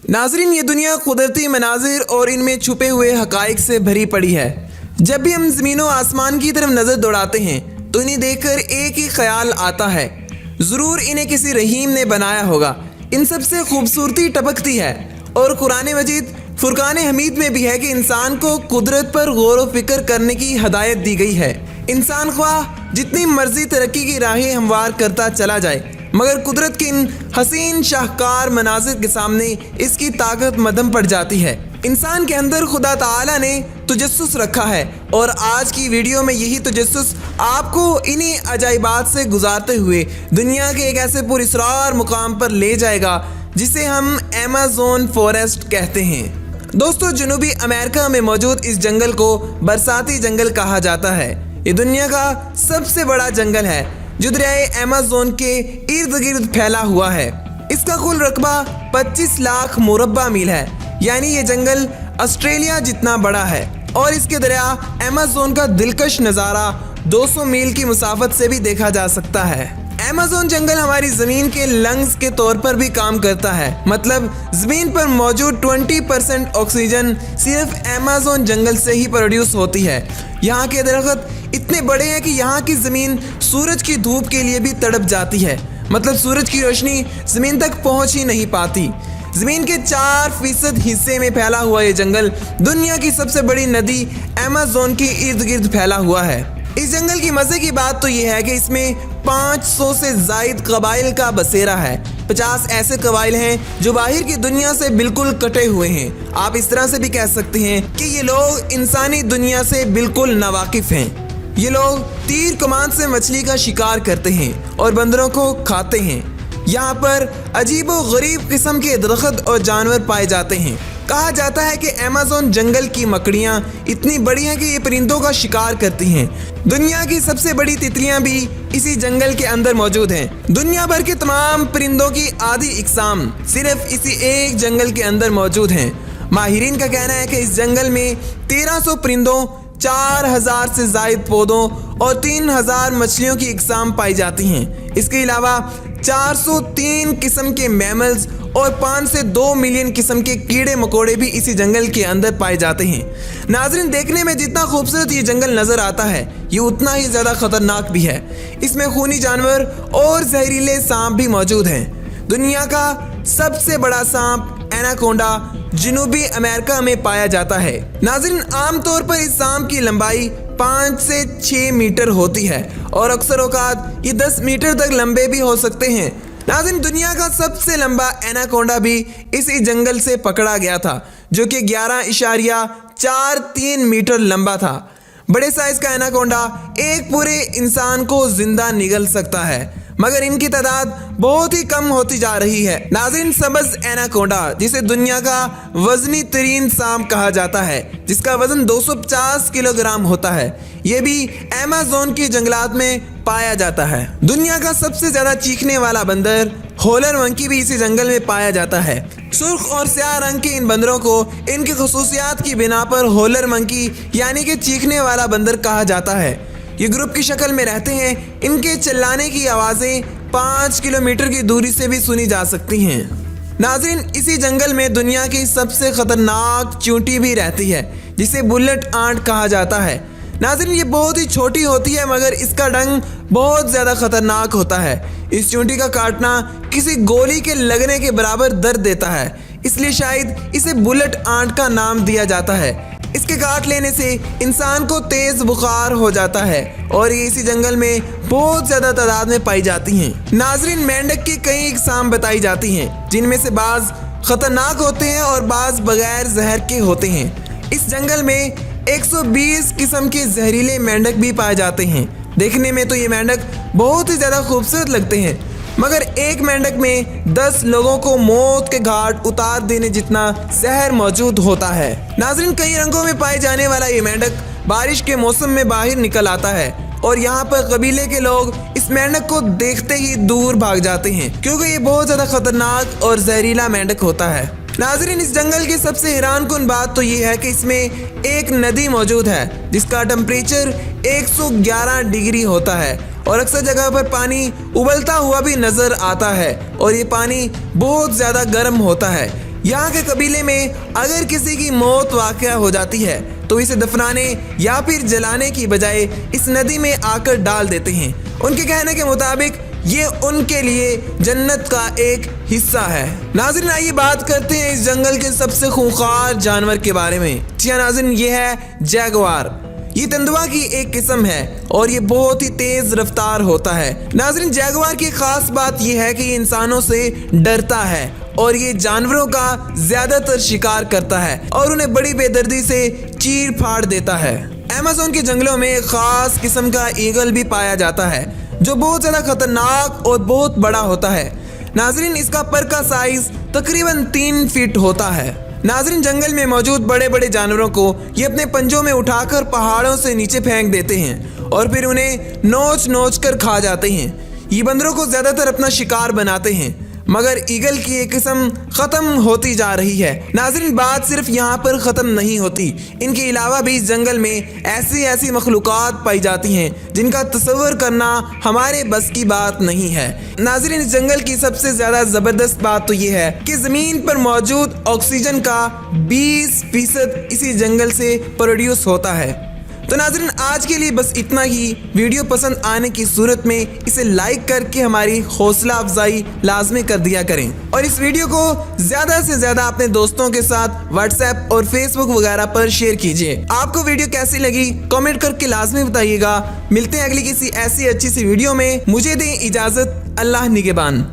नाजरीन, ये दुनिया कुदरती मनाजिर और इनमें छुपे हुए हकाइक से भरी पड़ी है। जब भी हम ज़मीन व आसमान की तरफ नज़र दौड़ाते हैं तो इन्हें देखकर एक ही ख्याल आता है, ज़रूर इन्हें किसी रहीम ने बनाया होगा। इन सब से खूबसूरती टपकती है और कुरान मजीद फुरकान हमीद में भी है कि इंसान को कुदरत पर गौर व फिक्र करने की हदायत दी गई है। इंसान ख्वाह जितनी मर्जी तरक्की की राहें हमवार करता चला जाए, मगर कुदरत के इन हसीन शाहकार मनाजिर के सामने इसकी ताकत मदम पड़ जाती है। इंसान के अंदर खुदा ताला ने तजस्सुस रखा है और आज की वीडियो में यही तजस्सुस आपको इन्हीं अजाइबात से गुजारते हुए दुनिया के एक ऐसे पुरअसरार मुकाम पर ले जाएगा जिसे हम अमेज़न फॉरेस्ट कहते हैं। दोस्तों, जनूबी अमेरिका में मौजूद इस जंगल को बरसाती जंगल कहा जाता है। ये दुनिया का सबसे बड़ा जंगल है जो दरियाए अमेज़न के इर्द गिर्द फैला हुआ है। इसका कुल रकबा 25 लाख मुरब्बा मील है, यानी ये जंगल ऑस्ट्रेलिया जितना बड़ा है। और इसके दरिया अमेज़न का दिलकश नज़ारा 200 मील की मुसाफत से भी देखा जा सकता है। अमेज़न जंगल हमारी ज़मीन के लंग्स के तौर पर भी काम करता है, मतलब ज़मीन पर मौजूद 20% ऑक्सीजन सिर्फ अमेज़न जंगल से ही प्रोड्यूस होती है। यहाँ के दरख्त इतने बड़े हैं कि यहाँ की ज़मीन सूरज की धूप के लिए भी तड़प जाती है, मतलब सूरज की रोशनी ज़मीन तक पहुँच ही नहीं पाती। ज़मीन के 4% हिस्से में फैला हुआ ये जंगल दुनिया की सबसे बड़ी नदी अमेज़न के इर्द गिर्द फैला हुआ है। इस जंगल की मज़े की बात तो ये है कि इसमें 500 से ज़ायद कबाइल का बसेरा है। 50 ऐसे कबाइल हैं जो बाहर की दुनिया से बिल्कुल कटे हुए हैं। आप इस तरह से भी कह सकते हैं कि ये लोग इंसानी दुनिया से बिल्कुल नावाकिफ़ हैं। ये लोग तीर कमान से मछली का शिकार करते हैं और बंदरों को खाते हैं। यहाँ पर अजीब व गरीब किस्म के दरख्त और जानवर पाए जाते हैं। कहा जाता है कि अमेज़न जंगल की मकड़ियाँ इतनी बड़ी हैं कि ये परिंदों का शिकार करती हैं। दुनिया की सबसे बड़ी तितलियाँ भी इसी जंगल के अंदर मौजूद हैं। दुनिया भर के तमाम परिंदों की आधी इकसाम सिर्फ इसी एक जंगल के अंदर मौजूद हैं। माहिरीन का कहना है कि इस जंगल में 1300 परिंदों, 4000 से ज़ायद पौधों और 3000 मछलियों की इकसाम पाई जाती हैं। इसके अलावा 403 किस्म के मैमल्स और 5 से 2 मिलियन किस्म के कीड़े मकोड़े भी इसी जंगल के अंदर पाए जाते हैं। नाज़रीन, देखने में जितना खूबसूरत ये जंगल नज़र आता है, ये उतना ही ज़्यादा ख़तरनाक भी है। इसमें खूनी जानवर और जहरीले सांप भी मौजूद हैं। दुनिया का सबसे बड़ा सांप एनाकोंडा जनूबी अमेरिका में पाया जाता है। नाज़रीन, आमतौर पर इस सांप की लंबाई 5 से 6 मीटर होती है और अक्सर औकात ये 10 मीटर तक लंबे भी हो सकते हैं। नाज़रीन, दुनिया का सबसे लंबा एनाकोंडा भी इसी जंगल से पकड़ा गया था, जो कि 11.43 मीटर लंबा था। बड़े साइज का एनाकोंडा एक पूरे इंसान को जिंदा निगल सकता है, मगर इनकी तादाद बहुत ही कम होती जा रही है। नाज़रीन, सबज एनाकोंडा, जिसे दुनिया का वजनी तरीन सांप कहा जाता है, जिसका वजन 250 किलोग्राम होता है, ये भी अमेज़न के जंगलात में पाया जाता है। दुनिया का सबसे ज़्यादा चीखने वाला बंदर हॉलर मंकी भी इसी जंगल में पाया जाता है। सुर्ख और स्याह रंग के इन बंदरों को इनकी खसूसियात की बिना पर हॉलर मंकी यानी कि चीखने वाला बंदर कहा जाता है। ये ग्रुप की शक्ल में रहते हैं। इनके चिल्लाने की आवाज़ें 5 किलोमीटर की दूरी से भी सुनी जा सकती हैं। नाज़रीन, इसी जंगल में दुनिया की सबसे ख़तरनाक चींटी भी रहती है, जिसे बुलेट आंट कहा जाता है। नाज़रीन, ये बहुत ही छोटी होती है, मगर इसका डंग बहुत ज़्यादा ख़तरनाक होता है। इस चींटी का काटना किसी गोली के लगने के बराबर दर्द देता है, इसलिए शायद इसे बुलेट आंट का नाम दिया जाता है। इसके काट लेने से इंसान को तेज़ बुखार हो जाता है और ये इसी जंगल में बहुत ज़्यादा तादाद में पाई जाती हैं। नाज़रीन, मेंढक की कई इकसाम बताई जाती हैं, जिनमें से बाज़ ख़तरनाक होते हैं और बाज़ बगैर जहर के होते हैं। इस जंगल में 120 किस्म के जहरीले मेंढक भी पाए जाते हैं। देखने में तो ये मेंढक बहुत ही ज़्यादा खूबसूरत लगते हैं, मगर एक मेंढक में 10 लोगों को मौत के घाट उतार देने जितना जहर मौजूद होता है। नाज़रीन, कई रंगों में पाए जाने वाला ये मेंढक बारिश के मौसम में बाहर निकल आता है और यहाँ पर कबीले के लोग इस मेंढक को देखते ही दूर भाग जाते हैं, क्योंकि ये बहुत ज़्यादा खतरनाक और जहरीला मेंढक होता है। नाज़रीन, इस जंगल की सबसे हैरानकुन बात तो ये है कि इसमें एक नदी मौजूद है जिसका टेम्परेचर 111 डिग्री होता है और अक्सर जगह पर पानी उबलता हुआ भी नज़र आता है और ये पानी बहुत ज़्यादा गर्म होता है। यहाँ के कबीले में अगर किसी की मौत वाक़या हो जाती है तो इसे दफनाने या फिर जलाने की बजाय इस नदी में आकर डाल देते हैं। उनके कहने के मुताबिक ये उनके लिए जन्नत का एक हिस्सा है। नाज़रीन, आइए बात करते हैं इस जंगल के सबसे खूंखार जानवर के बारे में। जी हाँ नाज़रीन, ये है जैगुआर। ये तेंदुआ की एक किस्म है और ये बहुत ही तेज रफ्तार होता है। नाज़रीन, जैगुआर की खास बात यह है कि ये इंसानों से डरता है और ये जानवरों का ज्यादातर शिकार करता है और उन्हें बड़ी बेदर्दी से चीर फाड़ देता है। अमेज़न के जंगलों में एक खास किस्म का ईगल भी पाया जाता है जो बहुत ज्यादा खतरनाक और बहुत बड़ा होता है। नाज़रीन, इसका पर का साइज तकरीबन 3 फीट होता है। नाज़रीन, जंगल में मौजूद बड़े बड़े जानवरों को ये अपने पंजों में उठाकर पहाड़ों से नीचे फेंक देते हैं और फिर उन्हें नोच नोच कर खा जाते हैं। ये बंदरों को ज्यादातर अपना शिकार बनाते हैं, मगर ईगल की एक किस्म खत्म होती जा रही है। नाज़रीन, बात सिर्फ यहाँ पर ख़त्म नहीं होती, इनके अलावा भी इस जंगल में ऐसी मखलूक़ात पाई जाती हैं जिनका तस्वर करना हमारे बस की बात नहीं है। नाज़रीन, इस जंगल की सबसे ज़्यादा ज़बरदस्त बात तो ये है कि ज़मीन पर मौजूद ऑक्सीजन का 20% इसी जंगल से प्रोड्यूस होता है। तो नाज़रीन, आज के लिए बस इतना ही। वीडियो पसंद आने की सूरत में इसे लाइक करके हमारी हौसला अफजाई लाजमी कर दिया करें और इस वीडियो को ज़्यादा से ज़्यादा अपने दोस्तों के साथ व्हाट्सएप और फेसबुक वगैरह पर शेयर कीजिए। आपको वीडियो कैसी लगी कमेंट करके लाजमी बताइएगा। मिलते हैं अगली किसी ऐसी अच्छी सी वीडियो में। मुझे दें इजाज़त। अल्लाह निगहबान।